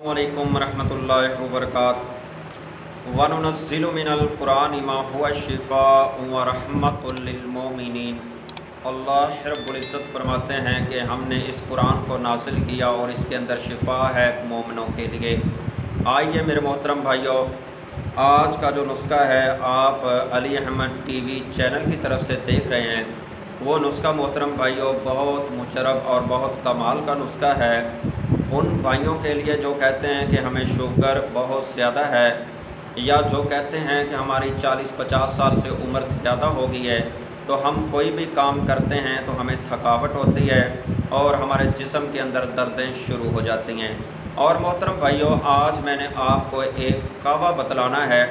वालेकुम रहमतुल्लाहि व बरकातुहू वनुनज़्ज़िलु मिनल कुरानि मा हुवा शिफ़ाअ व रहमतुल लिल मोमिनीन। अल्लाह रब्बुल इज़्ज़त फरमाते हैं कि हमने इस कुरान को नाज़िल किया और इसके अंदर शिफा है मोमिनों के लिए। आइए मेरे मोहतरम भाइयों, आज का जो नुस्खा है आप अली अहमद टीवी चैनल की तरफ से देख रहे हैं, वो नुस्खा मोहतरम भाइयों बहुत मुशर्रफ और बहुत कमाल का नुस्खा है। उन भाइयों के लिए जो कहते हैं कि हमें शुगर बहुत ज़्यादा है, या जो कहते हैं कि हमारी 40-50 साल से उम्र ज़्यादा हो गई है, तो हम कोई भी काम करते हैं तो हमें थकावट होती है और हमारे जिस्म के अंदर दर्दें शुरू हो जाती हैं। और मोहतरम भाइयों, आज मैंने आपको एक कहवा बतलाना है।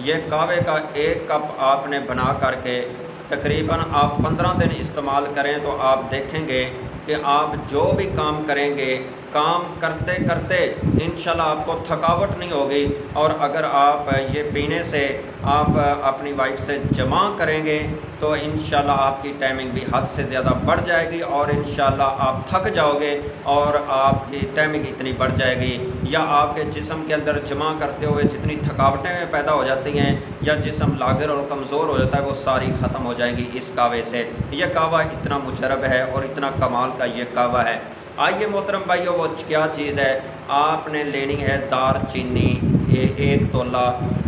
ये कहवे का 1 कप आपने बना करके तकरीबन आप 15 दिन इस्तेमाल करें तो आप देखेंगे कि आप जो भी काम करेंगे, काम करते करते इंशाल्लाह आपको थकावट नहीं होगी। और अगर आप ये पीने से आप अपनी वाइफ से जमा करेंगे तो इंशाल्लाह आपकी टाइमिंग भी हद से ज़्यादा बढ़ जाएगी और इंशाल्लाह आप थक जाओगे और आपकी टाइमिंग इतनी बढ़ जाएगी, या आपके जिस्म के अंदर जमा करते हुए जितनी थकावटें पैदा हो जाती हैं या जिस्म लागर और कमज़ोर हो जाता है, वो सारी ख़त्म हो जाएंगी इस कहवे से। यह कहवा इतना मुजरब है और इतना कमाल का ये कहवा है। आइए मोहतरम भाइयों, वो क्या चीज़ है। आपने लेनी है दार चीनी 1 तोला,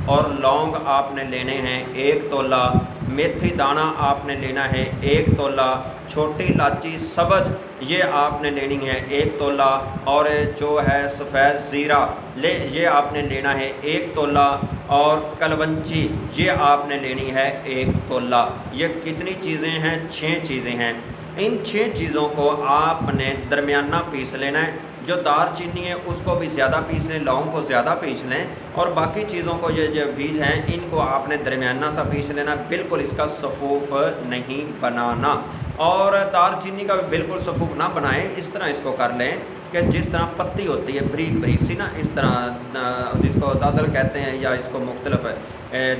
और लौंग आपने लेने हैं 1 तोला, मेथी दाना आपने लेना है 1 तोला, छोटी इलायची सब्ज़ ये आपने लेनी है 1 तोला, और जो है सफ़ेद ज़ीरा ये आपने लेना है 1 तोला, और कलवंची ये आपने लेनी है 1 तोला। ये कितनी चीज़ें हैं? 6 चीज़ें हैं। इन 6 चीज़ों को आपने दरमियाना पीस लेना है। जो दार चीनी है उसको भी ज़्यादा पीस लें, लौंग को ज़्यादा पीस लें, और बाकी चीज़ों को ये जो बीज हैं इनको आपने दरमियाना सा पीस लेना, बिल्कुल इसका सफ़ूफ नहीं बनाना। और दार चीनी का भी बिल्कुल सफ़ूफ ना बनाएं, इस तरह इसको कर लें कि जिस तरह पत्ती होती है बारीक बारीक सी ना, इस तरह जिसको दादल कहते हैं, या इसको मुख्तलिफ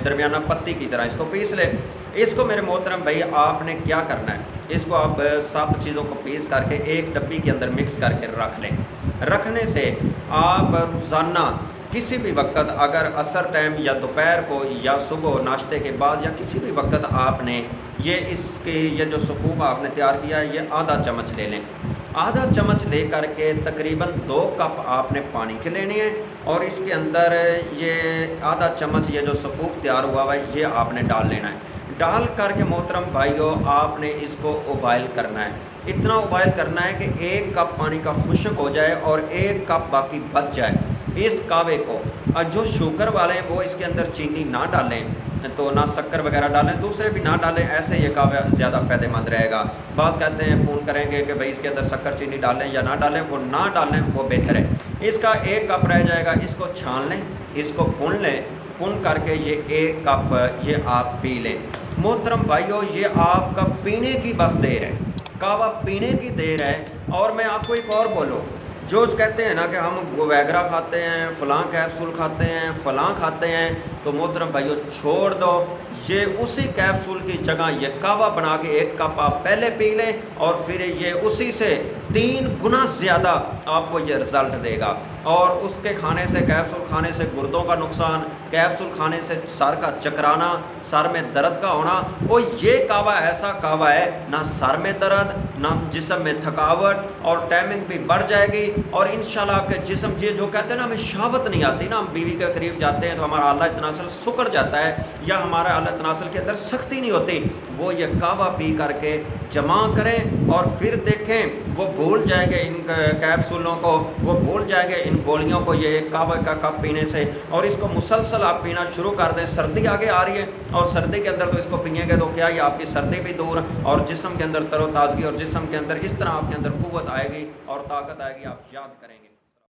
दरमियाना पत्ती की तरह इसको पीस ले। इसको मेरे मोहतरम भाई आपने क्या करना है, इसको आप सब चीज़ों को पीस करके एक डब्बी के अंदर मिक्स करके रख लें। रखने से आप रोज़ाना किसी भी वक्त, अगर असर टाइम या दोपहर को या सुबह नाश्ते के बाद या किसी भी वक्त आपने ये जो सफ़ूफ आपने तैयार किया है ये आधा चम्मच ले लें। आधा चम्मच ले करके तकरीबन 2 कप आपने पानी के लेने हैं, और इसके अंदर ये आधा चम्मच ये जो सफ़ूफ तैयार हुआ है ये आपने डाल लेना है। डाल करके मोहतरम भाइयों आपने इसको उबाइल करना है। इतना उबाइल करना है कि 1 कप पानी का खुश्क हो जाए और 1 कप बाकी बच जाए। इस कहवे को जो शुगर वाले हैं वो इसके अंदर चीनी ना डालें, तो ना शक्कर वगैरह डालें, दूसरे भी ना डालें, ऐसे ये कहवा ज़्यादा फ़ायदेमंद रहेगा। बाज़ कहते हैं फ़ोन करेंगे कि भाई इसके अंदर शक्कर चीनी डालें या ना डालें, वो ना डालें वो बेहतर है। इसका 1 कप रह जाएगा, इसको छान लें, इसको भून लें, भून करके ये 1 कप ये आप पी लें। मोहतरम भाइयों, ये आपका पीने की बस देर है, कहवा पीने की देर है। और मैं आपको एक और बोलूँ, जो कहते हैं ना कि हम वैगरा खाते हैं, फ़लाँ कैप्सूल खाते हैं, फ़लाँ खाते हैं, तो मोहतरम भाइयों छोड़ दो। ये उसी कैप्सूल की जगह ये कहवा बना के 1 कप आप पहले पी लें, और फिर ये उसी से 3 गुना ज़्यादा आपको ये रिज़ल्ट देगा। और उसके खाने से, कैप्सूल खाने से गुर्दों का नुकसान, कैप्सूल खाने से सर का चकराना, सर में दर्द का होना, वो ये कहवा ऐसा कहवा है, ना सर में दर्द ना जिस्म में थकावट, और टाइमिंग भी बढ़ जाएगी। और इंशाल्लाह आपके जिस्म ये जो कहते हैं ना हमें शहावत नहीं आती ना, हम बीवी के करीब जाते हैं तो हमारा आला तनासल सुकड़ जाता है, या हमारा आला तनासल के अंदर सख्ती नहीं होती, वो ये कहवा पी करके जमा करें और फिर देखें वो भूल जाएंगे इन कैप्सूलों को, वो भूल जाएंगे इन गोलियों को ये कहवे का कप पीने से। और इसको मुसलसल आप पीना शुरू कर दें। सर्दी आगे आ रही है और सर्दी के अंदर तो इसको पिएंगे तो क्या ही आपकी सर्दी भी दूर, और जिस्म के अंदर तरोताज़गी, और जिस्म के अंदर इस तरह आपके अंदर कुव्वत आएगी और ताकत आएगी, आप याद करेंगे।